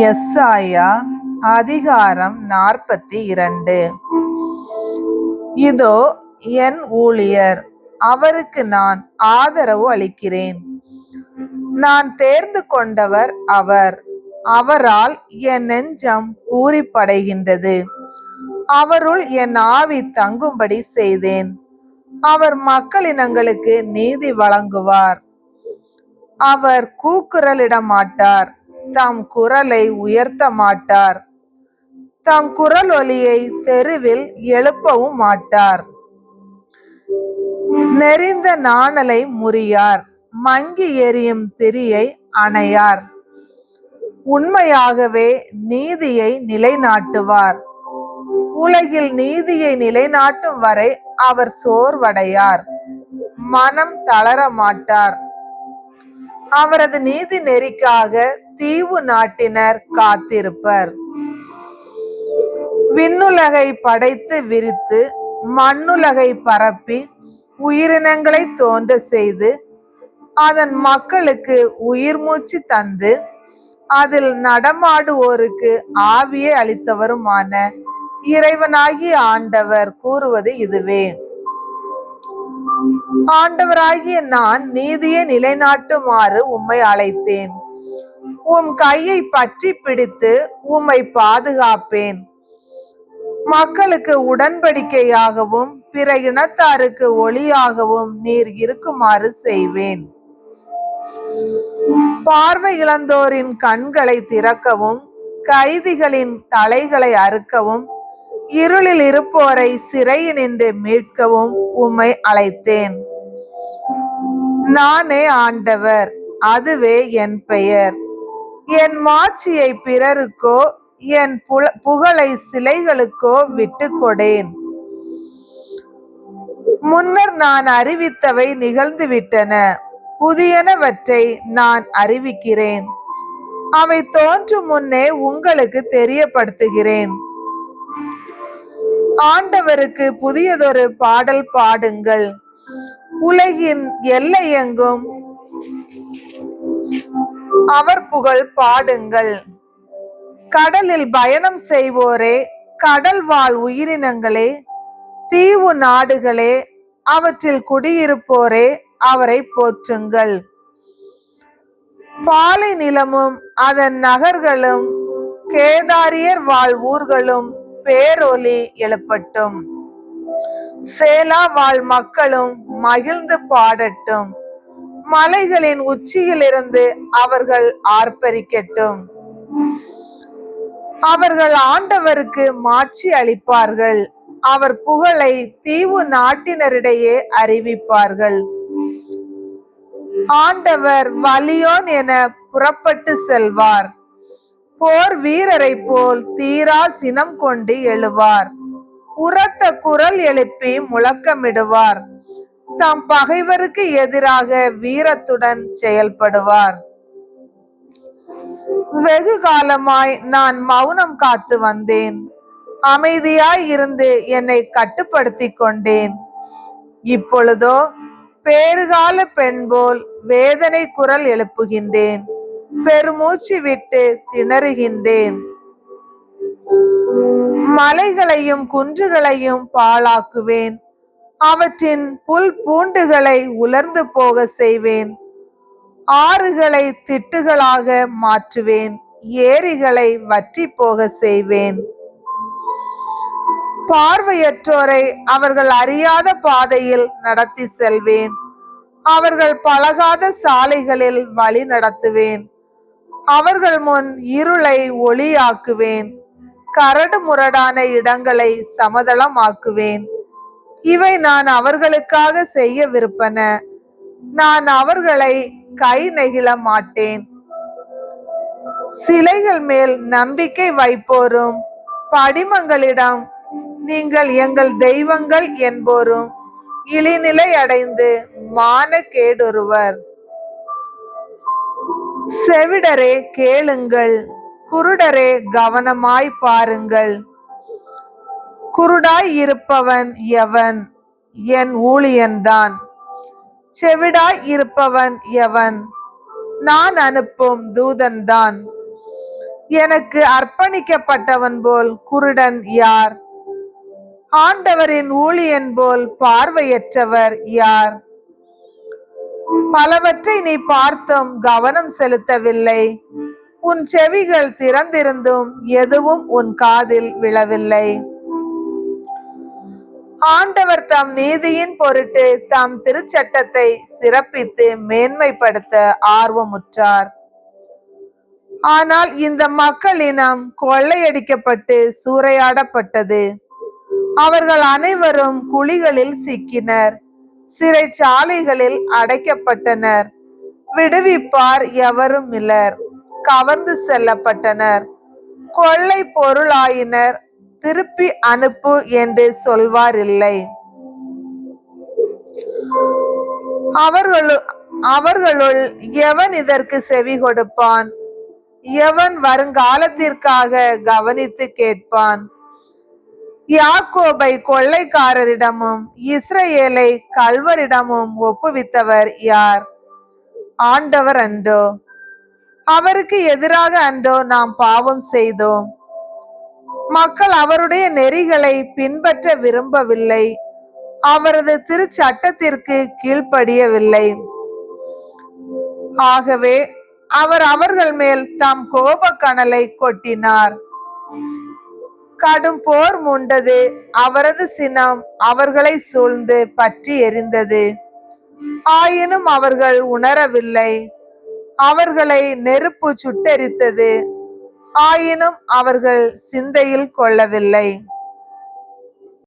எஸ்ஐயா அதிகாரம் 42. இதோ என் ஊழியர், அவருக்கு நான் ஆதரவு அளிக்கிறேன். நான் தேர்ந்து கொண்டவர் அவர். அவரால் என் நெஞ்சம் பூரிப்படைகின்றது. அவருள் என் ஆவி தங்கும்படி செய்தேன். அவர் மக்களினங்களுக்கு நீதி வழங்குவார். அவர் கூக்குரலிட மாட்டார், தம் குரலை உயர்த்த மாட்டார், தம் குரல் ஒலியை தெருவில் எழுப்பவும் மாட்டார். நெறிந்த நாணலை முறியார், மங்கி எரியும் திரியை அணையார். உண்மையாகவே நீதியை நிலைநாட்டுவார். உலகில் நீதியை நிலைநாட்டும் வரை அவர் சோர்வடையார், மனம் தளர மாட்டார். அவரது நீதி நெறிக்காக தீவு நாட்டினர் காத்திருப்பர். விண்ணுலகை படைத்து விரித்து மண்ணுலகை பரப்பி உயிரினங்களை தோன்ற செய்து அதன் மக்களுக்கு உயிர் மூச்சு தந்து அதில் நடமாடுவோருக்கு ஆவியை அளித்தவருமான இறைவனாகிய ஆண்டவர் கூறுவது இதுவே. ஆண்டவராகிய நான் நீதியை நிலைநாட்டுமாறு உம்மை அழைத்தேன். உம் கையை பற்றி பிடித்து உம்மை பாதுகாப்பேன். மக்களுக்கு உடன்படிக்கையாகவும் பிற இனத்தாருக்கு ஒளியாகவும் நீர் இருக்குமாறு செய்வேன். பார்வை இழந்தோரின் கண்களை திறக்கவும், கைதிகளின் தலைகளை அறுக்கவும், இருளில் இருப்போரை சிறையினின்று மீட்கவும் உம்மை அழைத்தேன். நானே ஆண்டவர், அதுவே என் பெயர். என் மாட்சியை பிறருக்கோ என் புகழை சிலைகளுக்கோ விட்டு கொடேன். முன்னர் நான் அறிவித்தவை நிகழ்ந்து விட்டன, புதியனவற்றை நான் அறிவிக்கிறேன். அவை தோன்றும் முன்னே உங்களுக்கு தெரியப்படுத்துகிறேன். ஆண்டவருக்கு புதியதொரு பாடல் பாடுங்கள். உலகின் எல்லையெங்கும் அவர் புகழ் பாடுங்கள். கடலில் பயணம் செய்வோரே, கடல் வாழ் உயிரினங்களே, தீவு நாடுகளே, அவற்றில் குடியிருப்போரே, அவரை போற்றுங்கள். பாலை நிலமும் அதன் நகர்களும் கேதாரியர் வாழ் ஊர்களும் பேரொலி எழுப்பட்டும். சேலா வாழ் மக்களும் மகிழ்ந்து பாடட்டும். மலைகளின் உச்சியிலிருந்து அவர்கள் ஆர்ப்பரிக்கட்டும். அவர்கள் ஆண்டவருக்கு மாட்சி அளிப்பார்கள். அவர் புகழை தீவு நாட்டினரிடையே அறிவிப்பார்கள். ஆண்டவர் வலியோன் என புறப்பட்டு செல்வார். போர் வீரரை போல் தீரா சினம் கொண்டு எழுவார். உரத்த குரல் எழுப்பி முழக்கமிடுவார். தாம் பகைவருக்கு எதிராக வீரத்துடன் செயல்படுவார். வெகு காலமாய் நான் மௌனம் காத்து வந்தேன். அமைதியாய் இருந்து என்னை கட்டுப்படுத்தி கொண்டேன். இப்பொழுதோ பேறுகால பெண் போல் வேதனை குரல் எழுப்புகின்றேன். பெருமூச்சு விட்டு திணறுகின்றேன். மலைகளையும் குன்றுகளையும் பாழாக்குவேன். அவற்றின் புல் பூண்டுகளை உலர்ந்து போக செய்வேன். ஆறுகளை திட்டுகளாக மாற்றுவேன். ஏரிகளை வற்றி போக செய்வேன். பார்வையற்றோரை அவர்கள் அறியாத பாதையில் நடத்தி செல்வேன். அவர்கள் பழகாத சாலைகளில் வழி நடத்துவேன். அவர்கள் முன் இருளை ஒளியாக்குவேன். கரடு முரடான இடங்களை சமதளமாக்குவேன். இவை நான் அவர்களுக்காக செய்யவிருப்பன. நான் அவர்களை கை நெகிழ மாட்டேன். சிலைகள் மேல் நம்பிக்கை வைப்போரும், படிமங்களிடம் நீங்கள் எங்கள் தெய்வங்கள் என்போரும் இழிநிலை அடைந்து மான கேடுருவர். செவிடரே கேளுங்கள், குருடரே கவனமாய் பாருங்கள். குருடாய் இருப்பவன் எவன்? என் ஊழியன்தான். செவிடாய் இருப்பவன் எவன்? நான் அனுப்பும் தூதன்தான். எனக்கு அர்ப்பணிக்கப்பட்டவன் போல் குருடன் யார்? ஆண்டவரின் ஊழியன் போல் பார்வையற்றவர் யார்? பலவற்றை நீ பார்த்தும் கவனம் செலுத்தவில்லை. உன் செவிகள் திறந்திருந்தும் எதுவும் உன் காதில் விழவில்லை. ஆண்டவர் தம் நீதியின் பொருட்டு தம் திருச்சட்டத்தை சிறப்பித்து மேன்மைப்படுத்த ஆர்வமுற்றார். ஆனால் இந்த மக்களினம் கொள்ளையடிக்கப்பட்டு சூறையாடப்பட்டது. அவர்கள் அனைவரும் குழிகளில் சிக்கினர், சிறைச்சாலைகளில் அடைக்கப்பட்டனர். விடுவிப்பார் எவரும் இலர், கவர்ந்து செல்லப்பட்டனர், கொள்ளை பொருளாயினர், திருப்பி அனுப்பு என்று சொல்வார் இல்லை. அவர்களுள் எவன் இதற்கு செவி கொடுப்பான்? எவன் வருங்காலத்திற்காக கவனித்து கேட்பான்? யாக்கோபை கொள்ளைக்காரரிடமும் இஸ்ரவேலை கள்வரிடமும் ஒப்புவித்தவர் யார்? ஆண்டவர் அன்றோ? அவருக்கு எதிராக அன்றோ நாம் பாவம் செய்தோம்? மக்கள் அவருடைய நெறிகளை பின்பற்ற விரும்பவில்லை, அவரது திருச்சட்டத்திற்கு கீழ்ப்படியவில்லை. ஆகவே அவர் அவர்கள் மேல் தம் கோப கனலை கொட்டினார். கடும் போர் மூண்டது, அவரது சினம் அவர்களை சூழ்ந்து பற்றி எரிந்தது. ஆயினும் அவர்கள் உணரவில்லை. அவர்களை நெருப்பு சுட்டெரித்தது, ஆயினும் அவர்கள் சிந்தையில் கொள்ளவில்லை.